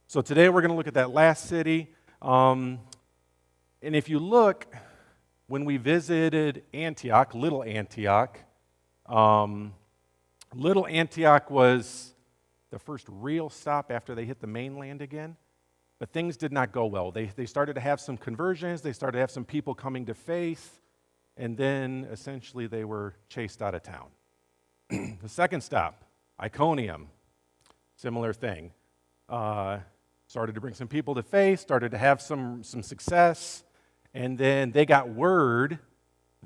So today we're going to look at that last city. And if you look, when we visited Antioch, Little Antioch was the first real stop after they hit the mainland again. But things did not go well. They started to have some conversions. They started to have some people coming to faith. And then essentially they were chased out of town. The second stop, Iconium, similar thing. Started to bring some people to faith, started to have some success, and then they got word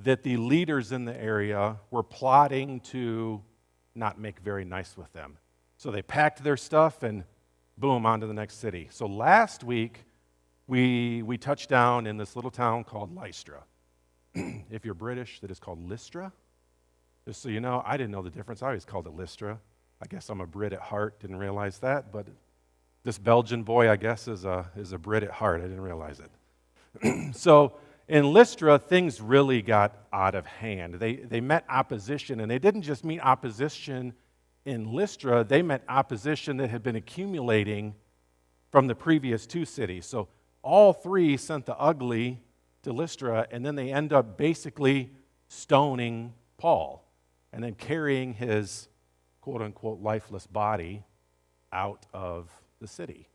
that the leaders in the area were plotting to not make very nice with them. So they packed their stuff and boom, on to the next city. So last week, we touched down in this little town called Lystra. If you're British, that is called Lystra. Just so you know, I didn't know the difference. I always called it Lystra. I guess I'm a Brit at heart, didn't realize that, but this Belgian boy, I guess, is a Brit at heart. I didn't realize it. So in Lystra, things really got out of hand. They met opposition, and they didn't just meet opposition in Lystra. They met opposition that had been accumulating from the previous two cities. So all three sent the ugly to Lystra, and then they end up basically stoning Paul and then carrying his quote-unquote lifeless body out of the city.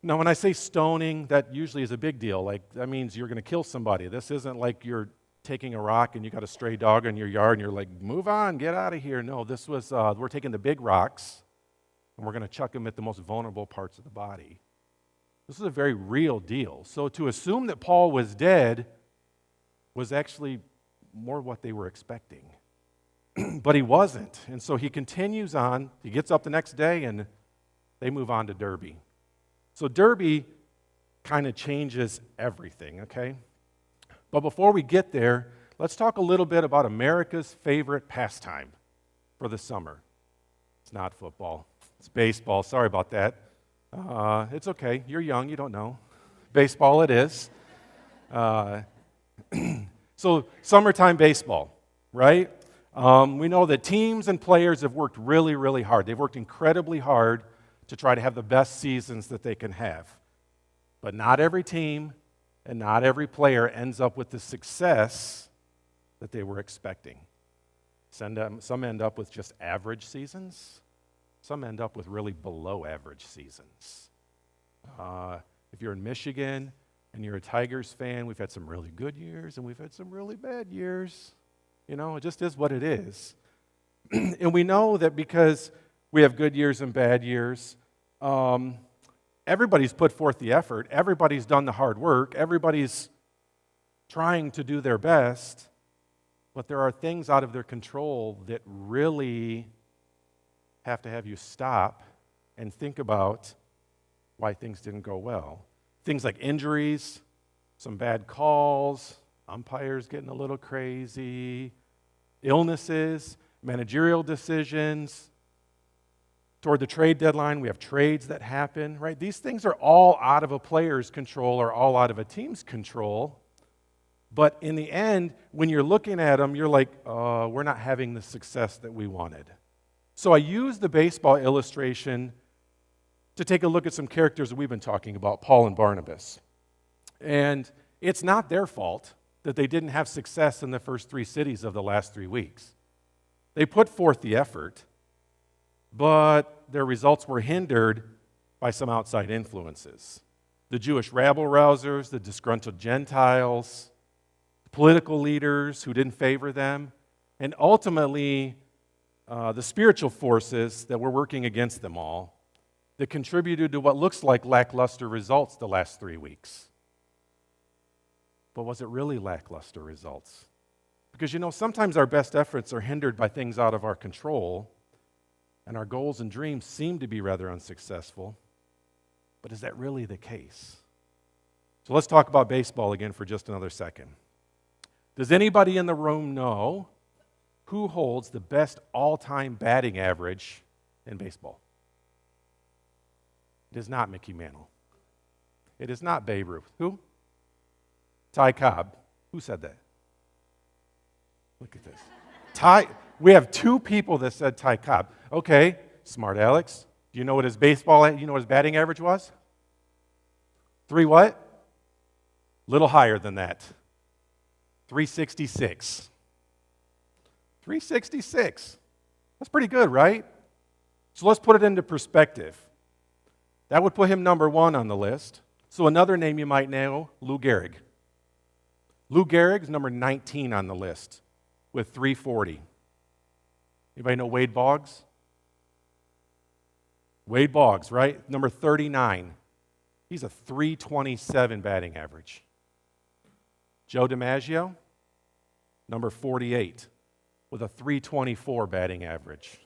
Now, when I say stoning, that usually is a big deal. Like, that means you're going to kill somebody. This isn't like you're taking a rock and you got a stray dog in your yard and you're like, move on, get out of here. No, this was, we're taking the big rocks and we're going to chuck them at the most vulnerable parts of the body. This is a very real deal. So to assume that Paul was dead was actually more what they were expecting. But he wasn't. And so he continues on. He gets up the next day and they move on to Derbe. So Derbe kind of changes everything, okay? But before we get there, let's talk a little bit about America's favorite pastime for the summer. It's not football. It's baseball. Sorry about that. It's okay. You're young. You don't know. Baseball it is. So summertime baseball, right? We know that teams and players have worked really, really hard. They've worked incredibly hard to try to have the best seasons that they can have. But not every team and not every player ends up with the success that they were expecting. Some end up with just average seasons. Some end up with really below average seasons. If you're in Michigan and you're a Tigers fan, we've had some really good years and we've had some really bad years. You know, it just is what it is. And we know that because we have good years and bad years, everybody's put forth the effort. Everybody's done the hard work. Everybody's trying to do their best. But there are things out of their control that really have to have you stop and think about why things didn't go well. Things like injuries, some bad calls, umpires getting a little crazy, illnesses, managerial decisions. Toward the trade deadline, we have trades that happen, right? These things are all out of a player's control or all out of a team's control. But in the end, when you're looking at them, you're like, we're not having the success that we wanted. So I use the baseball illustration to take a look at some characters that we've been talking about, Paul and Barnabas. And it's not their fault that they didn't have success in the first three cities of the last 3 weeks. They put forth the effort, but their results were hindered by some outside influences. The Jewish rabble-rousers, the disgruntled Gentiles, political leaders who didn't favor them, and ultimately the spiritual forces that were working against them all that contributed to what looks like lackluster results the last 3 weeks. But was it really lackluster results? Because, you know, sometimes our best efforts are hindered by things out of our control, and our goals and dreams seem to be rather unsuccessful. But is that really the case? So let's talk about baseball again for just another second. Does anybody in the room know who holds the best all-time batting average in baseball? It is not Mickey Mantle. It is not Babe Ruth. Who? Ty Cobb. Who said that? Look at this. We have two people that said Ty Cobb. Okay, smart Alex. Do you know what his batting average was? 3 what? Little higher than that. 366. 366. That's pretty good, right? So let's put it into perspective. That would put him number 1 on the list. So another name you might know, Lou Gehrig. Lou Gehrig's number 19 on the list with 340. Anybody know Wade Boggs? Wade Boggs, right? Number 39. He's a 327 batting average. Joe DiMaggio, number 48, with a 324 batting average.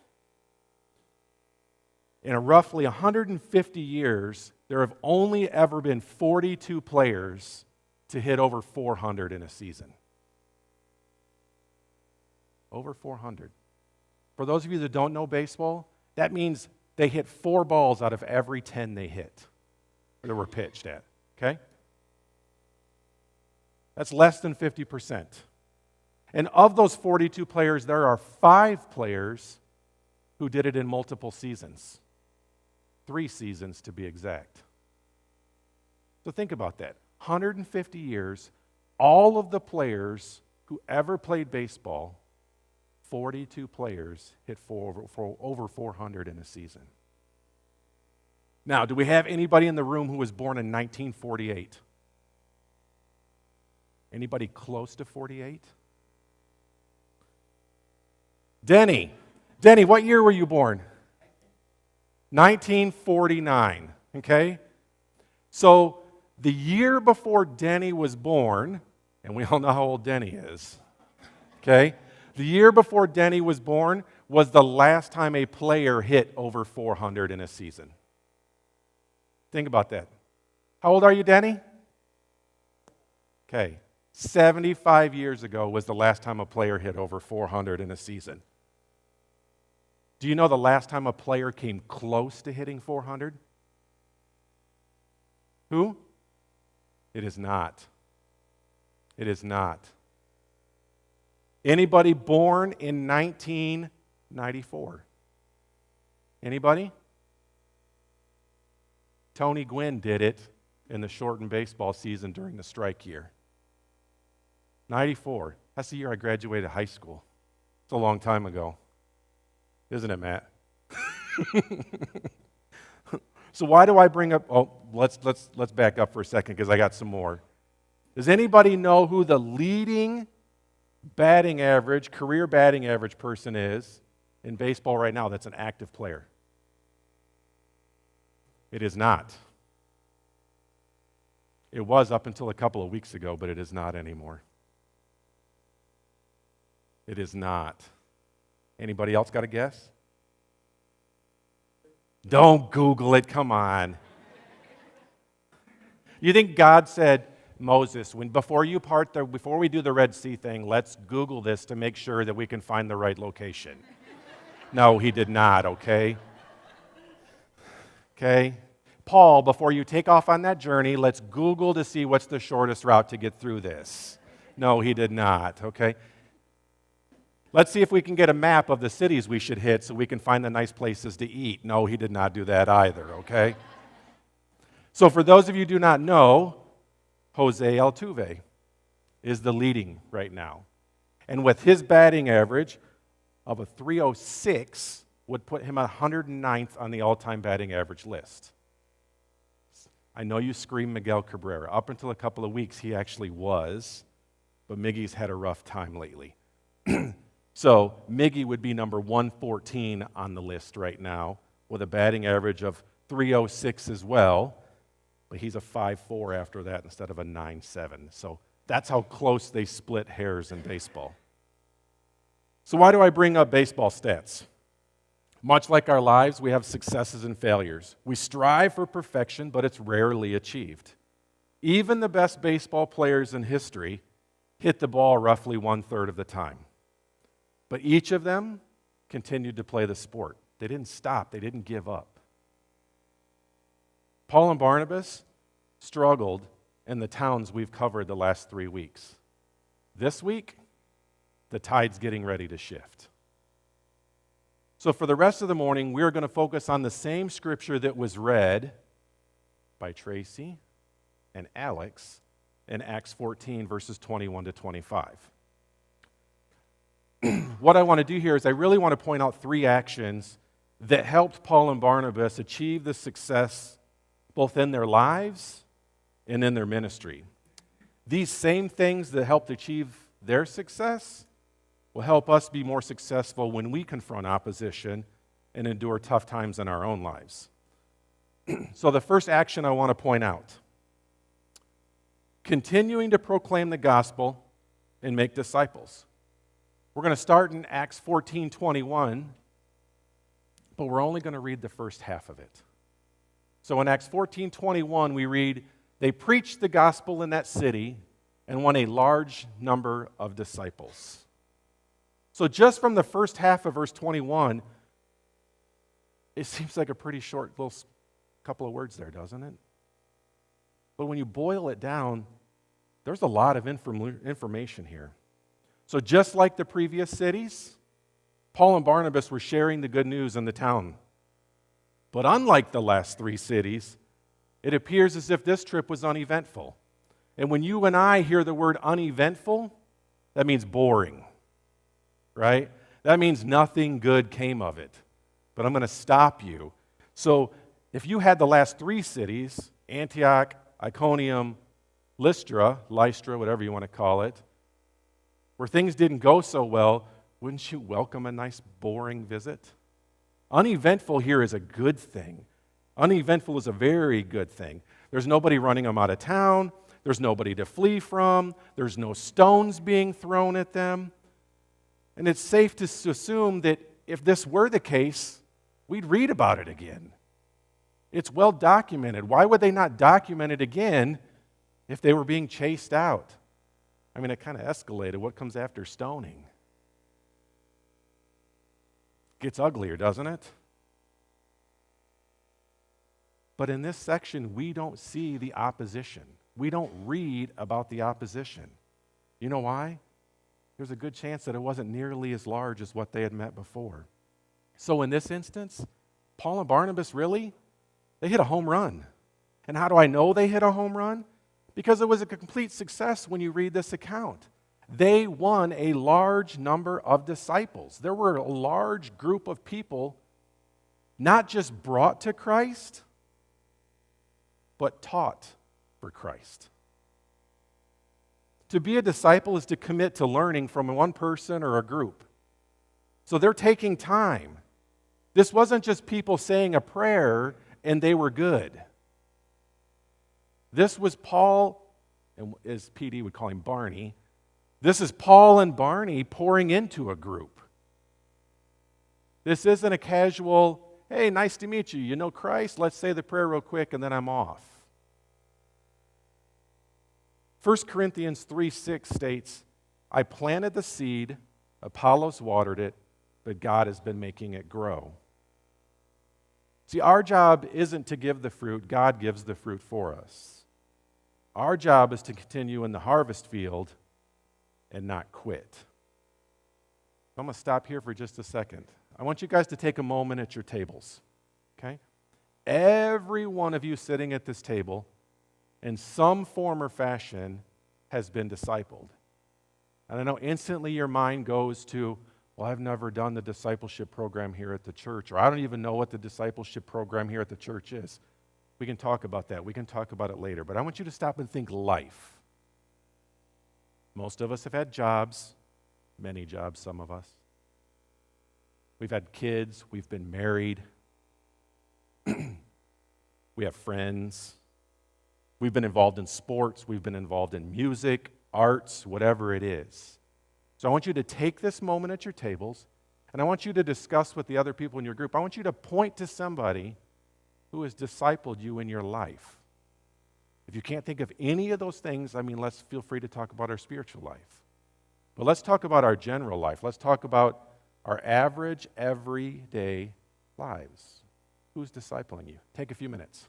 In roughly 150 years, there have only ever been 42 players to hit over 400 in a season. Over 400. For those of you that don't know baseball, that means they hit 4 balls out of every 10 they hit, or they were pitched at, okay? That's less than 50%. And of those 42 players, there are 5 players who did it in multiple seasons. 3 seasons to be exact. So think about that. 150 years, all of the players who ever played baseball, 42 players hit over 400 in a season. Now, do we have anybody in the room who was born in 1948? Anybody close to 48? Denny, what year were you born? 1949, okay? So the year before Denny was born, and we all know how old Denny is, okay? The year before Denny was born was the last time a player hit over 400 in a season. Think about that. How old are you, Denny? Okay. 75 years ago was the last time a player hit over 400 in a season. Do you know the last time a player came close to hitting 400? Who? It is not. It is not. Anybody born in 1994? Anybody? Tony Gwynn did it in the shortened baseball season during the strike year. 94. That's the year I graduated high school. It's a long time ago. Isn't it, Matt? So why do I bring up, let's back up for a second because I got some more. Does anybody know who the leading career batting average person is in baseball right now that's an active player? It is not. It was up until a couple of weeks ago, but it is not anymore. It is not. Anybody else got a guess? Don't Google it, come on. You think God said, Moses, before we do the Red Sea thing, let's Google this to make sure that we can find the right location? No, he did not, okay? Okay? Paul, before you take off on that journey, let's Google to see what's the shortest route to get through this. No, he did not, okay? Let's see if we can get a map of the cities we should hit so we can find the nice places to eat. No, he did not do that either, okay? So for those of you who do not know, Jose Altuve is the leading right now. And with his batting average of a 306 would put him 109th on the all-time batting average list. I know you scream Miguel Cabrera. Up until a couple of weeks, he actually was, but Miggy's had a rough time lately. So Miggy would be number 114 on the list right now with a batting average of 306 as well, but he's a 5.4 after that instead of a 9.7. So that's how close they split hairs in baseball. So why do I bring up baseball stats? Much like our lives, we have successes and failures. We strive for perfection, but it's rarely achieved. Even the best baseball players in history hit the ball roughly 1/3 of the time. But each of them continued to play the sport. They didn't stop. They didn't give up. Paul and Barnabas struggled in the towns we've covered the last 3 weeks. This week, the tide's getting ready to shift. So for the rest of the morning, we're going to focus on the same scripture that was read by Tracy and Alex in Acts 14, verses 21 to 25. What I want to do here is I really want to point out three actions that helped Paul and Barnabas achieve the success both in their lives and in their ministry. These same things that helped achieve their success will help us be more successful when we confront opposition and endure tough times in our own lives. So the first action I want to point out, continuing to proclaim the gospel and make disciples. We're going to start in Acts 14:21, but we're only going to read the first half of it. So in Acts 14:21, we read, they preached the gospel in that city and won a large number of disciples. So just from the first half of verse 21, it seems like a pretty short little couple of words there, doesn't it? But when you boil it down, there's a lot of information here. So just like the previous cities, Paul and Barnabas were sharing the good news in the town. But unlike the last three cities, it appears as if this trip was uneventful. And when you and I hear the word uneventful, that means boring, right? That means nothing good came of it. But I'm going to stop you. So if you had the last three cities, Antioch, Iconium, Lystra, whatever you want to call it, where things didn't go so well, wouldn't you welcome a nice boring visit? Uneventful here is a good thing. Uneventful is a very good thing. There's nobody running them out of town. There's nobody to flee from. There's no stones being thrown at them. And it's safe to assume that if this were the case, we'd read about it again. It's well documented. Why would they not document it again if they were being chased out? I mean, it kind of escalated. What comes after stoning? Gets uglier, doesn't it? But in this section, we don't see the opposition. We don't read about the opposition. You know why? There's a good chance that it wasn't nearly as large as what they had met before. So in this instance, Paul and Barnabas they hit a home run. And how do I know they hit a home run? Because it was a complete success when you read this account. They won a large number of disciples. There were a large group of people not just brought to Christ, but taught for Christ. To be a disciple is to commit to learning from one person or a group. So they're taking time. This wasn't just people saying a prayer and they were good. This was Paul, and as PD would call him Barney, this is Paul and Barney pouring into a group. This isn't a casual, hey, nice to meet you. You know Christ? Let's say the prayer real quick and then I'm off. 1 Corinthians 3:6 states, I planted the seed, Apollos watered it, but God has been making it grow. See, our job isn't to give the fruit. God gives the fruit for us. Our job is to continue in the harvest field and not quit. I'm going to stop here for just a second. I want you guys to take a moment at your tables, okay? Every one of you sitting at this table, in some form or fashion, has been discipled. And I know instantly your mind goes to, well, I've never done the discipleship program here at the church, or I don't even know what the discipleship program here at the church is. We can talk about that. We can talk about it later. But I want you to stop and think life. Most of us have had jobs, many jobs, some of us. We've had kids, we've been married, we have friends, we've been involved in sports, we've been involved in music, arts, whatever it is. So I want you to take this moment at your tables, and I want you to discuss with the other people in your group. I want you to point to somebody who has discipled you in your life. If you can't think of any of those things, let's feel free to talk about our spiritual life. But let's talk about our general life. Let's talk about our average, everyday lives. Who's discipling you? Take a few minutes.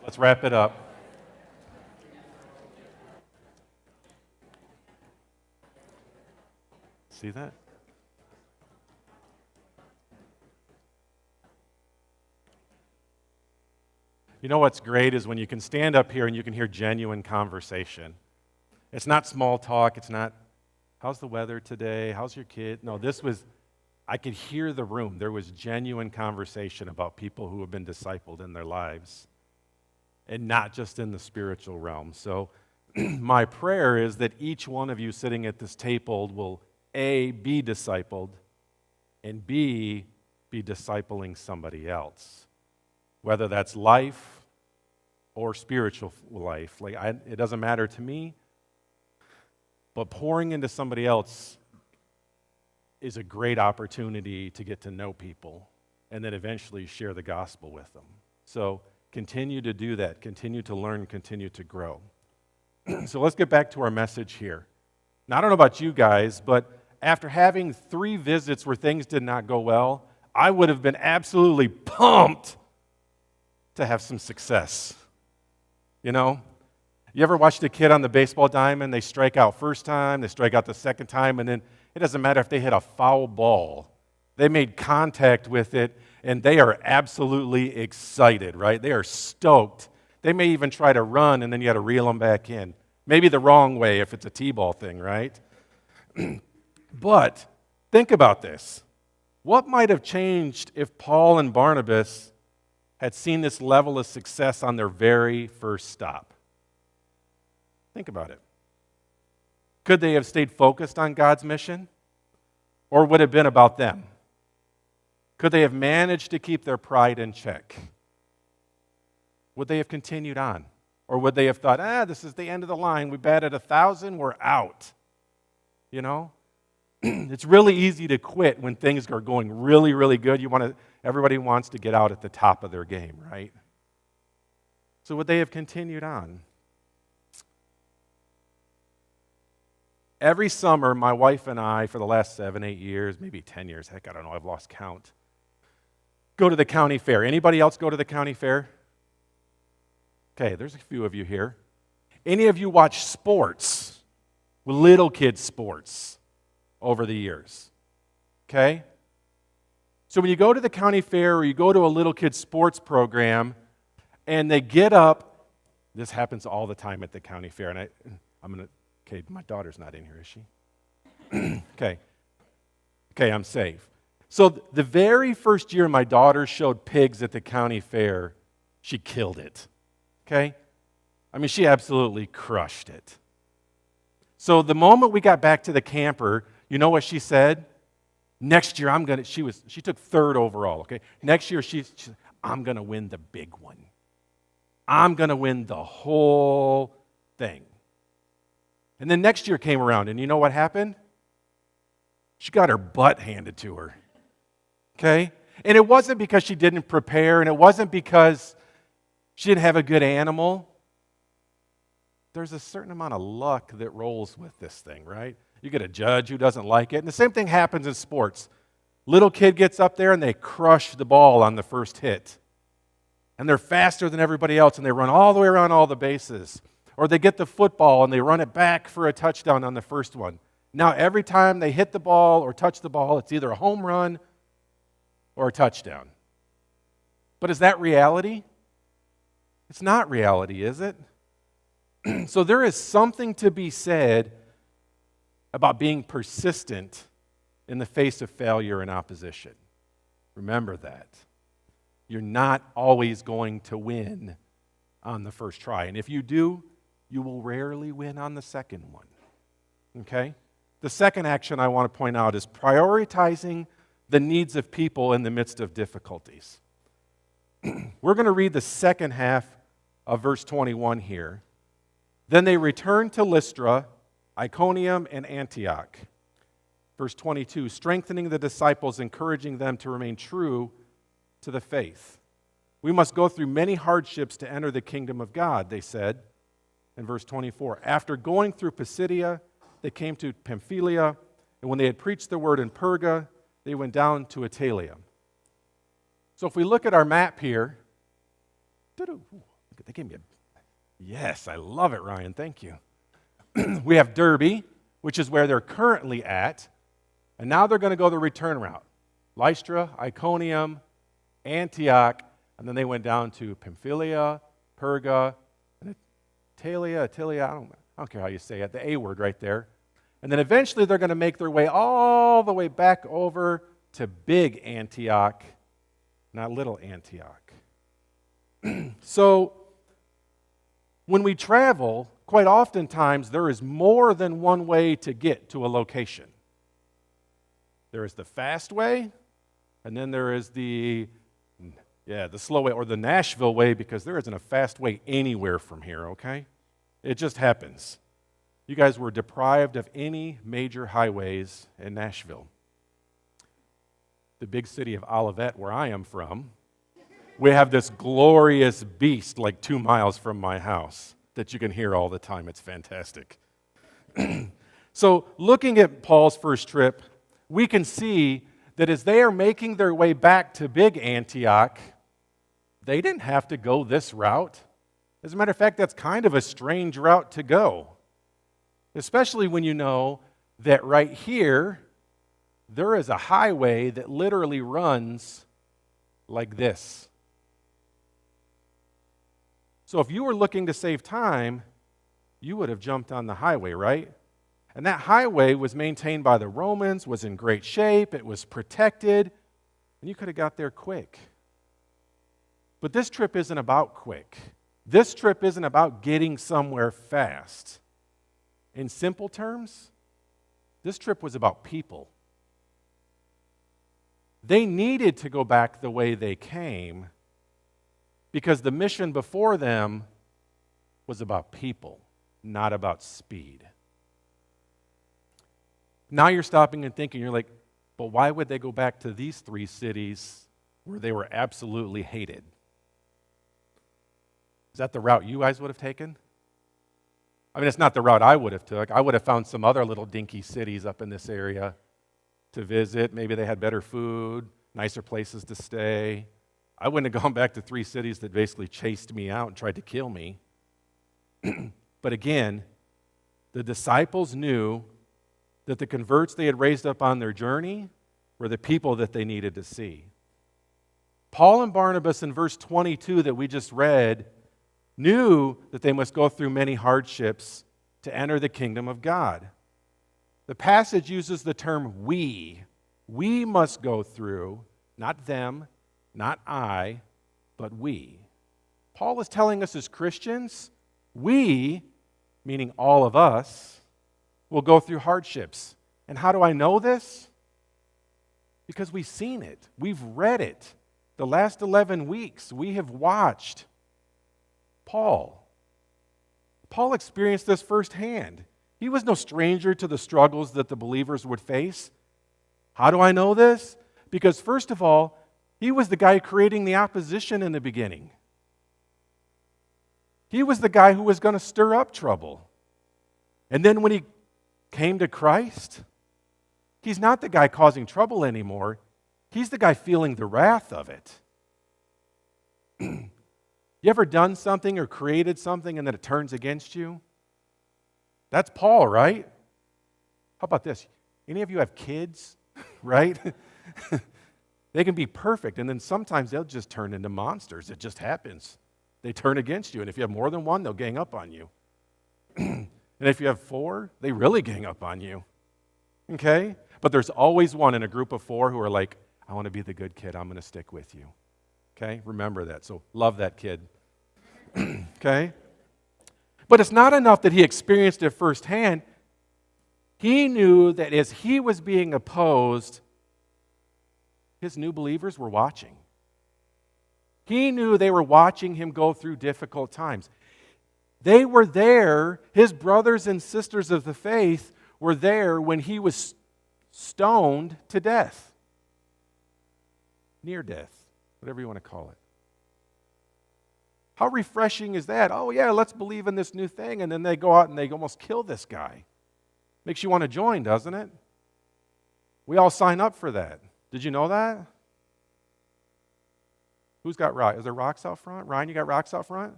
Let's wrap it up. See that? You know what's great is when you can stand up here and you can hear genuine conversation. It's not small talk. It's not, how's the weather today? How's your kid? No, I could hear the room. There was genuine conversation about people who have been discipled in their lives, and not just in the spiritual realm. So my prayer is that each one of you sitting at this table will, A, be discipled, and B, be discipling somebody else. Whether that's life or spiritual life. It doesn't matter to me, but pouring into somebody else is a great opportunity to get to know people and then eventually share the gospel with them. So continue to do that. Continue to learn, continue to grow. So let's get back to our message here. Now, I don't know about you guys, but after having 3 visits where things did not go well, I would have been absolutely pumped to have some success. You know? You ever watched a kid on the baseball diamond? They strike out first time, they strike out the second time, and then it doesn't matter if they hit a foul ball. They made contact with it, and they are absolutely excited, right? They are stoked. They may even try to run, and then you got to reel them back in. Maybe the wrong way if it's a T-ball thing, right? But think about this. What might have changed if Paul and Barnabas had seen this level of success on their very first stop? Think about it. Could they have stayed focused on God's mission? Or would it have been about them? Could they have managed to keep their pride in check? Would they have continued on? Or would they have thought, this is the end of the line. We batted 1,000, we're out. You know? It's really easy to quit when things are going really, really good. Everybody wants to get out at the top of their game, right? So would they have continued on? Every summer, my wife and I, for the last 7, 8 years, maybe 10 years, heck, I don't know, I've lost count, go to the county fair. Anybody else go to the county fair? Okay, there's a few of you here. Any of you watch sports, little kids sports, over the years? Okay? So when you go to the county fair or you go to a little kid sports program and they get up, this happens all the time at the county fair, and okay, my daughter's not in here, is she? Okay, I'm safe. So the very first year my daughter showed pigs at the county fair, she killed it. Okay? I mean, she absolutely crushed it. So the moment we got back to the camper, you know what she said? Next year she took 3rd overall, okay? Next year she said, I'm going to win the big one. I'm going to win the whole thing. And then next year came around, and you know what happened? She got her butt handed to her. Okay? And it wasn't because she didn't prepare, and it wasn't because she didn't have a good animal. There's a certain amount of luck that rolls with this thing, right? You get a judge who doesn't like it. And the same thing happens in sports. Little kid gets up there and they crush the ball on the first hit. And they're faster than everybody else, and they run all the way around all the bases. Or they get the football and they run it back for a touchdown on the first one. Now every time they hit the ball or touch the ball, it's either a home run or a touchdown. But is that reality? It's not reality, is it? So there is something to be said about being persistent in the face of failure and opposition. Remember that. You're not always going to win on the first try. And if you do, you will rarely win on the second one. Okay? The second action I want to point out is prioritizing the needs of people in the midst of difficulties. We're going to read the second half of verse 21 here. Then they returned to Lystra, Iconium, and Antioch. Verse 22, strengthening the disciples, encouraging them to remain true to the faith. We must go through many hardships to enter the kingdom of God, they said. In verse 24, after going through Pisidia, they came to Pamphylia, and when they had preached the word in Perga, they went down to Attalia. So if we look at our map here, look They gave me a, yes, I love it, Ryan, thank you. We have Derbe, which is where they're currently at, and now they're going to go the return route. Lystra, Iconium, Antioch, and then they went down to Pamphylia, Perga, and Attalia, I don't care how you say it, the A word right there. And then eventually they're going to make their way all the way back over to big Antioch, not little Antioch. So when we travel, quite oftentimes there is more than one way to get to a location. There is the fast way, and then there is the slow way, or the Nashville way, because there isn't a fast way anywhere from here, okay? It just happens. You guys were deprived of any major highways in Nashville. The big city of Olivet, where I am from, we have this glorious beast like 2 miles from my house that you can hear all the time. It's fantastic. So looking at Paul's first trip, we can see that as they are making their way back to big Antioch, they didn't have to go this route. As a matter of fact, that's kind of a strange route to go, especially when you know that right here, there is a highway that literally runs like this. So if you were looking to save time, you would have jumped on the highway, right? And that highway was maintained by the Romans, was in great shape, it was protected, and you could have got there quick. But this trip isn't about quick. This trip isn't about getting somewhere fast. In simple terms, this trip was about people. They needed to go back the way they came because the mission before them was about people, not about speed. Now you're stopping and thinking, you're like, but why would they go back to these 3 cities where they were absolutely hated? Is that the route you guys would have taken? I mean, it's not the route I would have took. I would have found some other little dinky cities up in this area to visit. Maybe they had better food, nicer places to stay. I wouldn't have gone back to 3 cities that basically chased me out and tried to kill me. But again, the disciples knew that the converts they had raised up on their journey were the people that they needed to see. Paul and Barnabas in verse 22 that we just read knew that they must go through many hardships to enter the kingdom of God. The passage uses the term we. We must go through, not them, not I, but we. Paul is telling us as Christians, we, meaning all of us, will go through hardships. And how do I know this? Because we've seen it. We've read it. The last 11 weeks, we have watched Paul. Paul experienced this firsthand. He was no stranger to the struggles that the believers would face. How do I know this? Because first of all, he was the guy creating the opposition in the beginning. He was the guy who was going to stir up trouble. And then when he came to Christ, he's not the guy causing trouble anymore. He's the guy feeling the wrath of it. You ever done something or created something and then it turns against you? That's Paul, right? How about this? Any of you have kids, right? They can be perfect, and then sometimes they'll just turn into monsters. It just happens. They turn against you, and if you have more than one, they'll gang up on you. And if you have 4, they really gang up on you. Okay? But there's always one in a group of 4 who are like, I want to be the good kid. I'm going to stick with you. Okay? Remember that. So love that kid. Okay? But it's not enough that he experienced it firsthand. He knew that as he was being opposed, his new believers were watching. He knew they were watching him go through difficult times. They were there, his brothers and sisters of the faith were there when he was stoned to death. Near death, whatever you want to call it. How refreshing is that? Oh yeah, let's believe in this new thing, and then they go out and they almost kill this guy. Makes you want to join, doesn't it? We all sign up for that. Did you know that? Who's got rocks? Is there rocks out front? Ryan, you got rocks out front?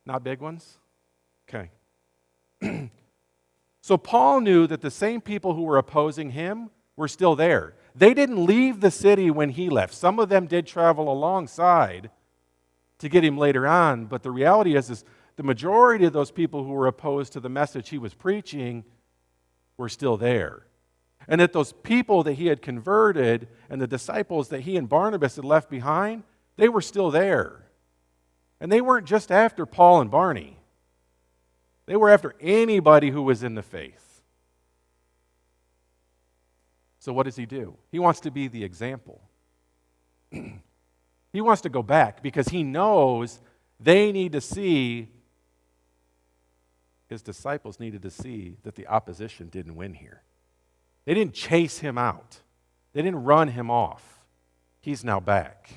Not big ones? Okay. So Paul knew that the same people who were opposing him were still there. They didn't leave the city when he left. Some of them did travel alongside to get him later on, but the reality is the majority of those people who were opposed to the message he was preaching were still there. And that those people that he had converted and the disciples that he and Barnabas had left behind, they were still there. And they weren't just after Paul and Barney. They were after anybody who was in the faith. So what does he do? He wants to be the example. He wants to go back because he knows they need to see, his disciples needed to see that the opposition didn't win here. They didn't chase him out. They didn't run him off. He's now back.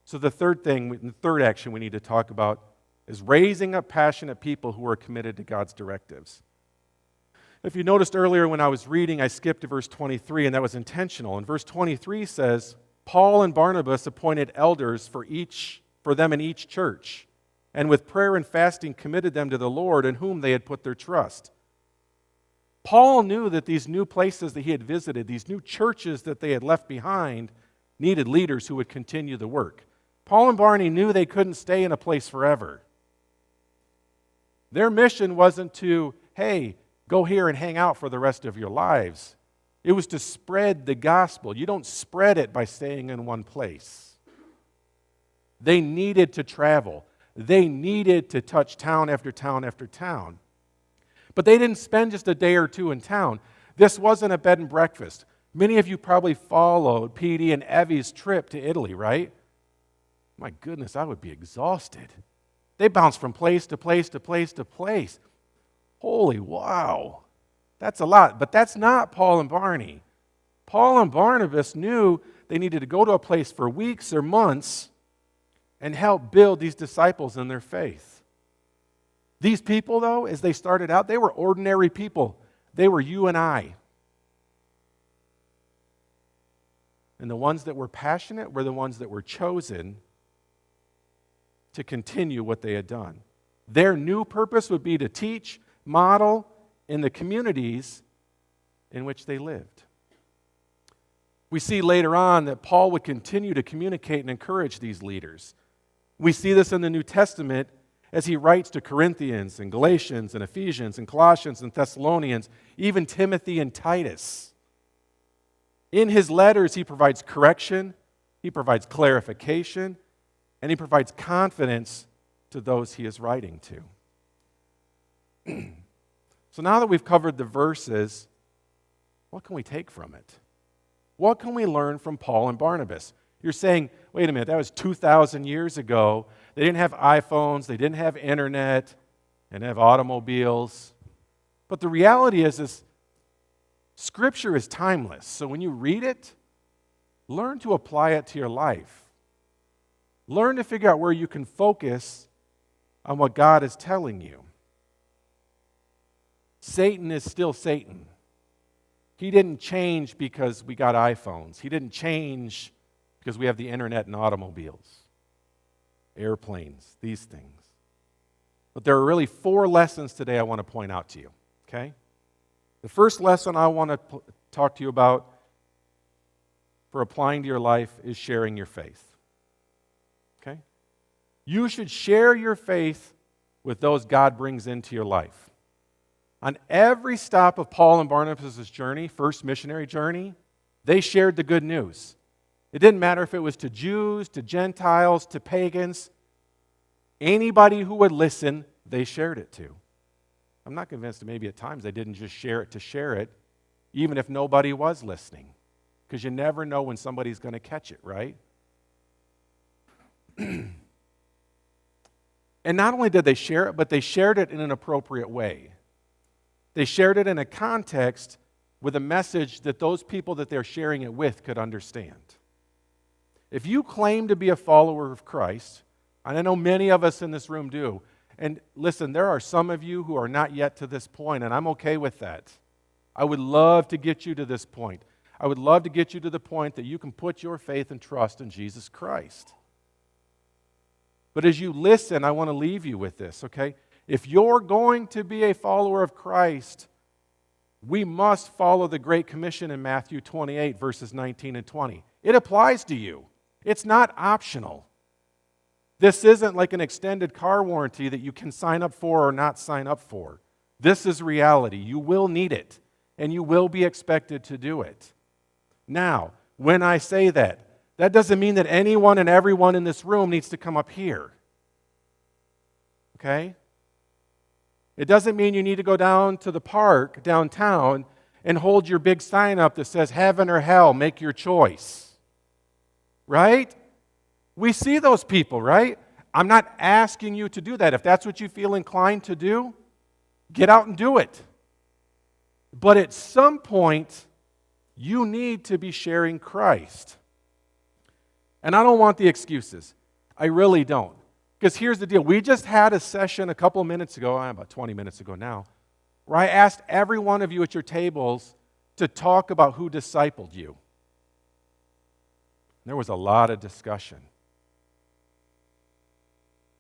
So the third action we need to talk about is raising up passionate people who are committed to God's directives. If you noticed earlier when I was reading, I skipped to verse 23, and that was intentional. And verse 23 says, Paul and Barnabas appointed elders for them in each church, and with prayer and fasting committed them to the Lord in whom they had put their trust. Paul knew that these new places that he had visited, these new churches that they had left behind, needed leaders who would continue the work. Paul and Barney knew they couldn't stay in a place forever. Their mission wasn't to, hey, go here and hang out for the rest of your lives. It was to spread the gospel. You don't spread it by staying in one place. They needed to travel. They needed to touch town after town after town. But they didn't spend just a day or two in town. This wasn't a bed and breakfast. Many of you probably followed Petey and Evie's trip to Italy, right? My goodness, I would be exhausted. They bounced from place to place to place to place. Holy wow. That's a lot. But that's not Paul and Barney. Paul and Barnabas knew they needed to go to a place for weeks or months and help build these disciples in their faith. These people, though, as they started out, they were ordinary people. They were you and I. And the ones that were passionate were the ones that were chosen to continue what they had done. Their new purpose would be to teach, model in the communities in which they lived. We see later on that Paul would continue to communicate and encourage these leaders. We see this in the New Testament as he writes to Corinthians and Galatians and Ephesians and Colossians and Thessalonians, even Timothy and Titus. In his letters, he provides correction, he provides clarification, and he provides confidence to those he is writing to. So now that we've covered the verses, what can we take from it? What can we learn from Paul and Barnabas? You're saying, wait a minute, that was 2,000 years ago. They didn't have iPhones, they didn't have internet, they didn't have automobiles. But the reality is Scripture is timeless. So when you read it, learn to apply it to your life. Learn to figure out where you can focus on what God is telling you. Satan is still Satan. He didn't change because we got iPhones. He didn't change because we have the internet and automobiles, airplanes, these things. But there are really 4 lessons today I want to point out to you, okay? The first lesson I want to talk to you about for applying to your life is sharing your faith, okay? You should share your faith with those God brings into your life. On every stop of Paul and Barnabas' journey, first missionary journey, they shared the good news. It didn't matter if it was to Jews, to Gentiles, to pagans. Anybody who would listen, they shared it to. I'm not convinced that maybe at times they didn't just share it to share it, even if nobody was listening. Because you never know when somebody's going to catch it, right? And not only did they share it, but they shared it in an appropriate way. They shared it in a context with a message that those people that they're sharing it with could understand. If you claim to be a follower of Christ, and I know many of us in this room do, and listen, there are some of you who are not yet to this point, and I'm okay with that. I would love to get you to this point. I would love to get you to the point that you can put your faith and trust in Jesus Christ. But as you listen, I want to leave you with this, okay? If you're going to be a follower of Christ, we must follow the Great Commission in Matthew 28, verses 19 and 20. It applies to you. It's not optional. This isn't like an extended car warranty that you can sign up for or not sign up for. This is reality. You will need it, and you will be expected to do it. Now, when I say that, that doesn't mean that anyone and everyone in this room needs to come up here. Okay? It doesn't mean you need to go down to the park downtown and hold your big sign up that says, heaven or hell, make your choice. Right? We see those people, right? I'm not asking you to do that. If that's what you feel inclined to do, get out and do it. But at some point, you need to be sharing Christ. And I don't want the excuses. I really don't. Because here's the deal. We just had a session a couple of minutes ago, about 20 minutes ago now, where I asked every one of you at your tables to talk about who discipled you. There was a lot of discussion.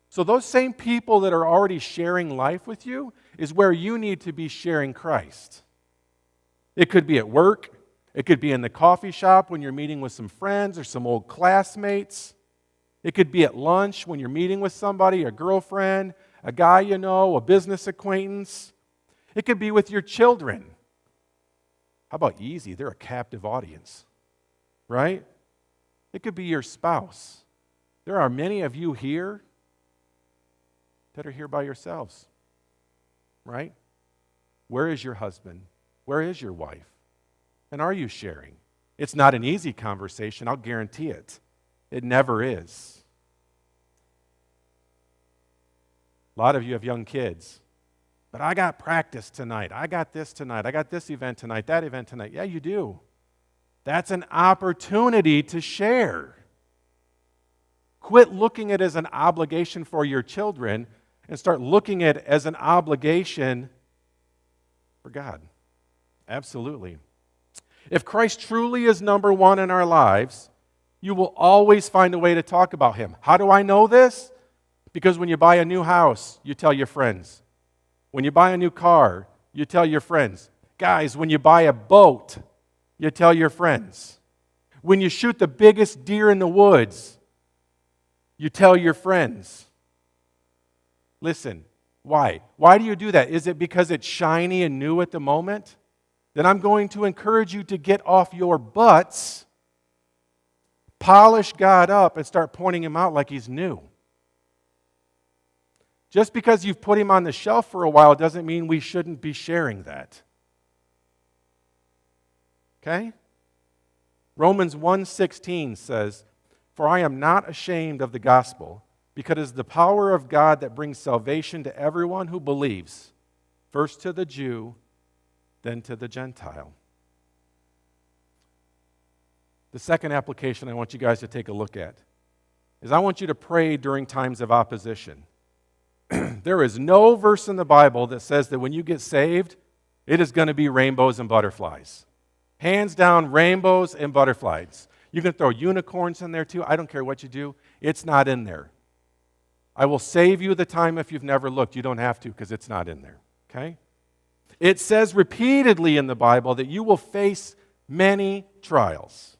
So those same people that are already sharing life with you is where you need to be sharing Christ. It could be at work. It could be in the coffee shop when you're meeting with some friends or some old classmates. It could be at lunch when you're meeting with somebody, a girlfriend, a guy you know, a business acquaintance. It could be with your children. How about easy? They're a captive audience, right? It could be your spouse. There are many of you here that are here by yourselves, right? Where is your husband? Where is your wife? And are you sharing? It's not an easy conversation, I'll guarantee it. It never is. A lot of you have young kids. But I got practice tonight. I got this tonight. I got this event tonight, that event tonight. Yeah, you do. That's an opportunity to share. Quit looking at it as an obligation for your children and start looking at it as an obligation for God. Absolutely. If Christ truly is number one in our lives, you will always find a way to talk about Him. How do I know this? Because when you buy a new house, you tell your friends. When you buy a new car, you tell your friends. Guys, when you buy a boat, you tell your friends. When you shoot the biggest deer in the woods, you tell your friends. Listen, why? Why do you do that? Is it because it's shiny and new at the moment? Then I'm going to encourage you to get off your butts, polish God up, and start pointing Him out like He's new. Just because you've put Him on the shelf for a while doesn't mean we shouldn't be sharing that. Okay? Romans 1:16 says, "For I am not ashamed of the gospel, because it is the power of God that brings salvation to everyone who believes, first to the Jew, then to the Gentile." The second application I want you guys to take a look at is I want you to pray during times of opposition. There is no verse in the Bible that says that when you get saved, it is going to be rainbows and butterflies. Hands down, rainbows and butterflies. You can throw unicorns in there too. I don't care what you do. It's not in there. I will save you the time if you've never looked. You don't have to because it's not in there. Okay? It says repeatedly in the Bible that you will face many trials.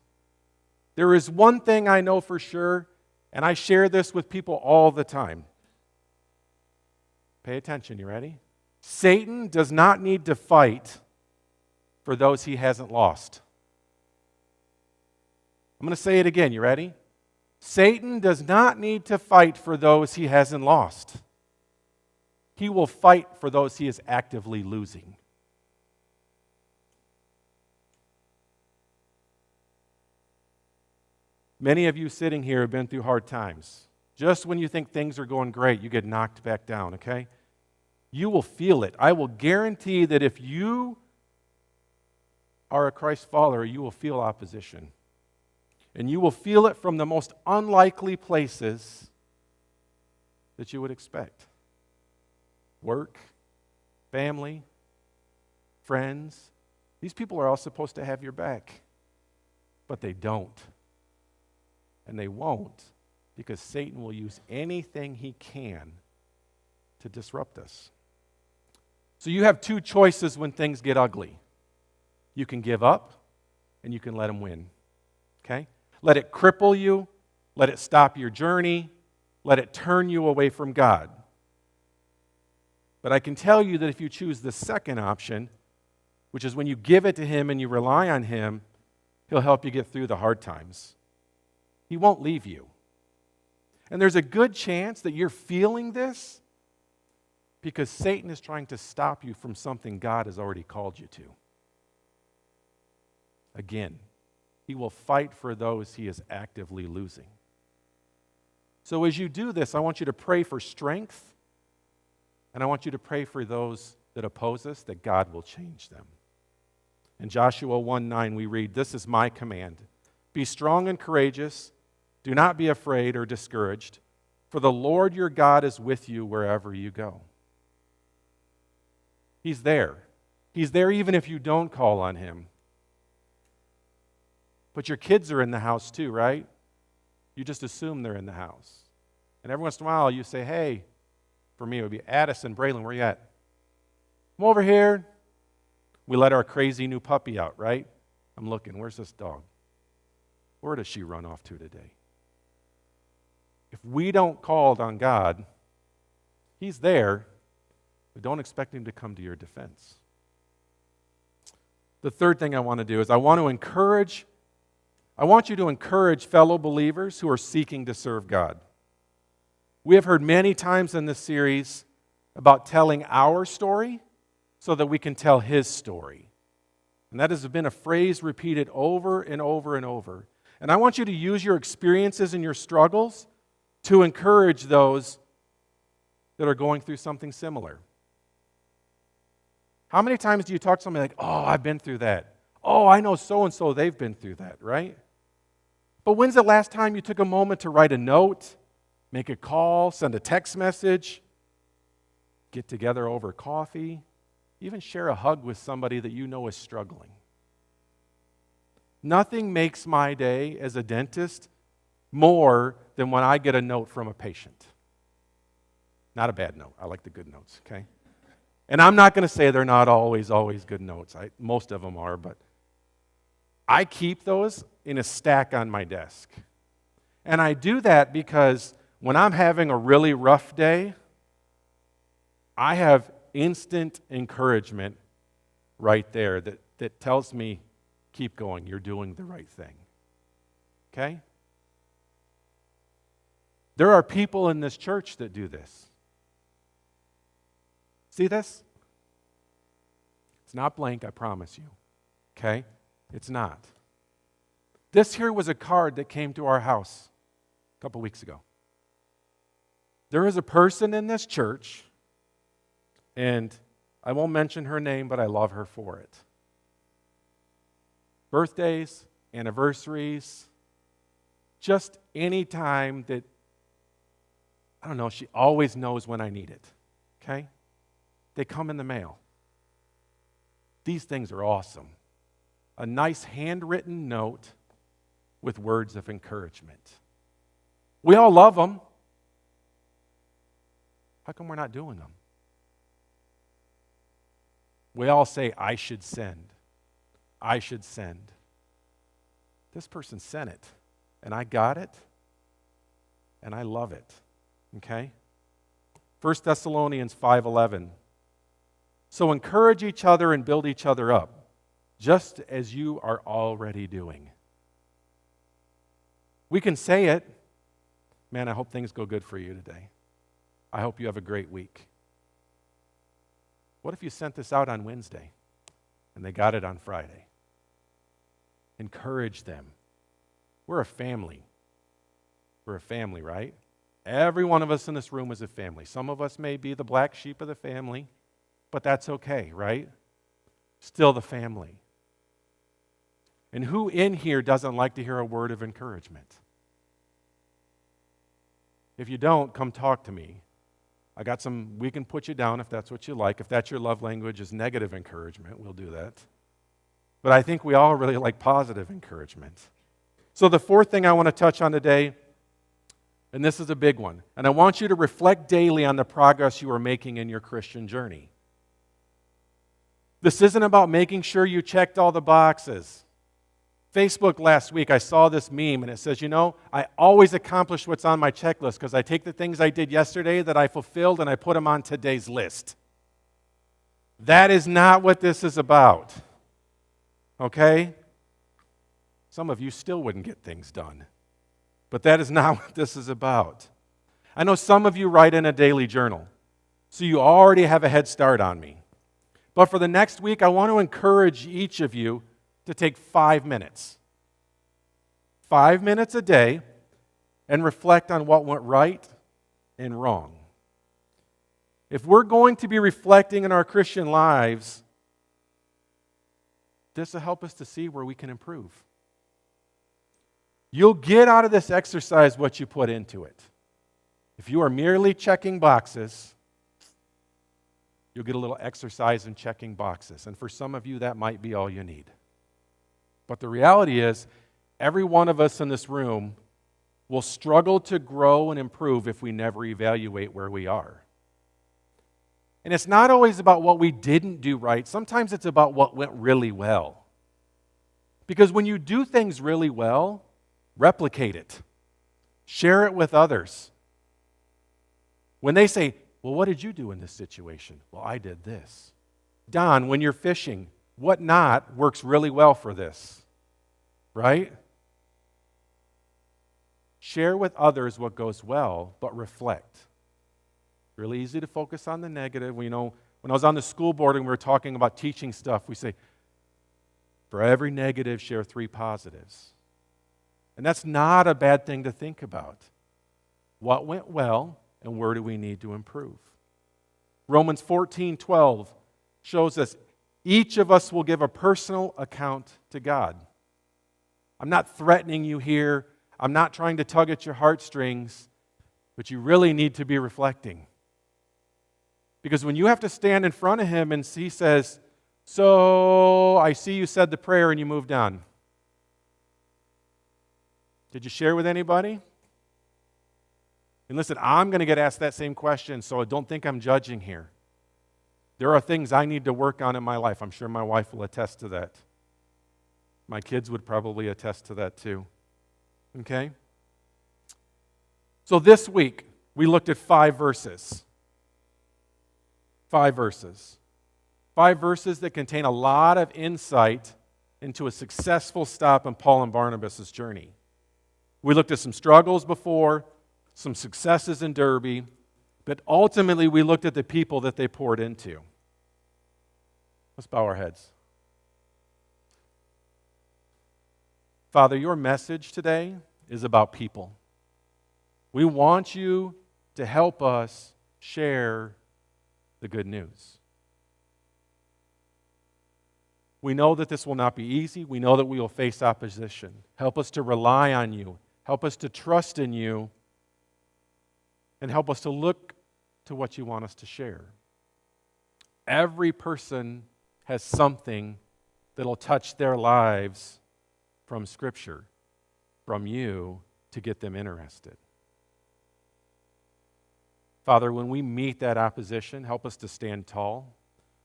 There is one thing I know for sure, and I share this with people all the time. Pay attention, you ready? Satan does not need to fight for those he hasn't lost. I'm going to say it again, you ready? Satan does not need to fight for those he hasn't lost. He will fight for those he is actively losing. Many of you sitting here have been through hard times. Just when you think things are going great, you get knocked back down, okay? You will feel it. I will guarantee that if you are a Christ follower, you will feel opposition. And you will feel it from the most unlikely places that you would expect. Work, family, friends. These people are all supposed to have your back, but they don't. And they won't, because Satan will use anything he can to disrupt us. So you have two choices when things get ugly. You can give up, and you can let him win. Okay? Let it cripple you. Let it stop your journey. Let it turn you away from God. But I can tell you that if you choose the second option, which is when you give it to him and you rely on him, he'll help you get through the hard times. He won't leave you. And there's a good chance that you're feeling this because Satan is trying to stop you from something God has already called you to. Again, he will fight for those he is actively losing. So as you do this, I want you to pray for strength, and I want you to pray for those that oppose us, that God will change them. In Joshua 1:9 we read, "This is my command. Be strong and courageous. Do not be afraid or discouraged, for the Lord your God is with you wherever you go." He's there. He's there even if you don't call on him. But your kids are in the house too, right? You just assume they're in the house. And every once in a while you say, "Hey," for me it would be Addison, Braylon, where you at? "Come over here." We let our crazy new puppy out, right? I'm looking, where's this dog? Where does she run off to today? If we don't call on God, he's there, but don't expect him to come to your defense. The third thing I want to do is I want you to encourage fellow believers who are seeking to serve God. We have heard many times in this series about telling our story so that we can tell his story. And that has been a phrase repeated over and over and over. And I want you to use your experiences and your struggles to encourage those that are going through something similar. How many times do you talk to somebody like, "Oh, I've been through that. Oh, I know so-and-so, they've been through that," right? But when's the last time you took a moment to write a note, make a call, send a text message, get together over coffee, even share a hug with somebody that you know is struggling? Nothing makes my day as a dentist more than when I get a note from a patient. Not a bad note. I like the good notes, okay? And I'm not going to say they're not always good notes. Most of them are, but I keep those in a stack on my desk. And I do that because when I'm having a really rough day, I have instant encouragement right there that tells me, keep going, you're doing the right thing. Okay? There are people in this church that do this. See this? It's not blank, I promise you. Okay? It's not. This here was a card that came to our house a couple weeks ago. There is a person in this church, and I won't mention her name, but I love her for it. Birthdays, anniversaries, just any time that, I don't know, she always knows when I need it. Okay? They come in the mail. These things are awesome. A nice handwritten note with words of encouragement. We all love them. How come we're not doing them? We all say, "I should send. I should send." This person sent it, and I got it, and I love it. Okay? 1 Thessalonians 5:11. "So encourage each other and build each other up, just as you are already doing." We can say it, "Man, I hope things go good for you today. I hope you have a great week." What if you sent this out on Wednesday and they got it on Friday? Encourage them. We're a family. We're a family, right? Every one of us in this room is a family. Some of us may be the black sheep of the family, but that's okay, right? Still the family. And who in here doesn't like to hear a word of encouragement? If you don't, come talk to me. We can put you down if that's what you like. If that's your love language is negative encouragement, we'll do that. But I think we all really like positive encouragement. So the fourth thing I want to touch on today And this is a big one. And I want you to reflect daily on the progress you are making in your Christian journey. This isn't about making sure you checked all the boxes. Facebook last week, I saw this meme, and it says, I always accomplish what's on my checklist because I take the things I did yesterday that I fulfilled and I put them on today's list. That is not what this is about. Okay? Some of you still wouldn't get things done. But that is not what this is about. I know some of you write in a daily journal, so you already have a head start on me. But for the next week, I want to encourage each of you to take 5 minutes. 5 minutes a day and reflect on what went right and wrong. If we're going to be reflecting in our Christian lives, this will help us to see where we can improve. You'll get out of this exercise what you put into it. If you are merely checking boxes, you'll get a little exercise in checking boxes. And for some of you, that might be all you need. But the reality is, every one of us in this room will struggle to grow and improve if we never evaluate where we are. And it's not always about what we didn't do right. Sometimes it's about what went really well. Because when you do things really well, replicate it. Share it with others. When they say, well, what did you do in this situation? Well, I did this. Don, when you're fishing, what knot works really well for this? Right? Share with others what goes well, but reflect. Really easy to focus on the negative. When I was on the school board and we were talking about teaching stuff, we say, for every negative, share 3 positives. And that's not a bad thing to think about. What went well and where do we need to improve? Romans 14:12 shows us each of us will give a personal account to God. I'm not threatening you here. I'm not trying to tug at your heartstrings, but you really need to be reflecting. Because when you have to stand in front of Him and He says, so I see you said the prayer and you moved on. Did you share with anybody? And listen, I'm going to get asked that same question, so don't think I'm judging here. There are things I need to work on in my life. I'm sure my wife will attest to that. My kids would probably attest to that too. Okay? So this week, we looked at 5 verses. 5 verses. 5 verses that contain a lot of insight into a successful stop in Paul and Barnabas' journey. We looked at some struggles before, some successes in Derbe, but ultimately we looked at the people that they poured into. Let's bow our heads. Father, your message today is about people. We want you to help us share the good news. We know that this will not be easy. We know that we will face opposition. Help us to rely on you. Help us to trust in you. And help us to look to what you want us to share. Every person has something that will touch their lives from Scripture, from you, to get them interested. Father, when we meet that opposition, help us to stand tall.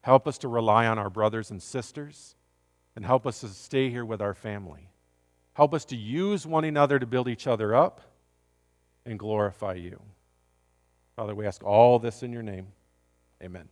Help us to rely on our brothers and sisters. And help us to stay here with our family. Help us to use one another to build each other up and glorify you. Father, we ask all this in your name. Amen.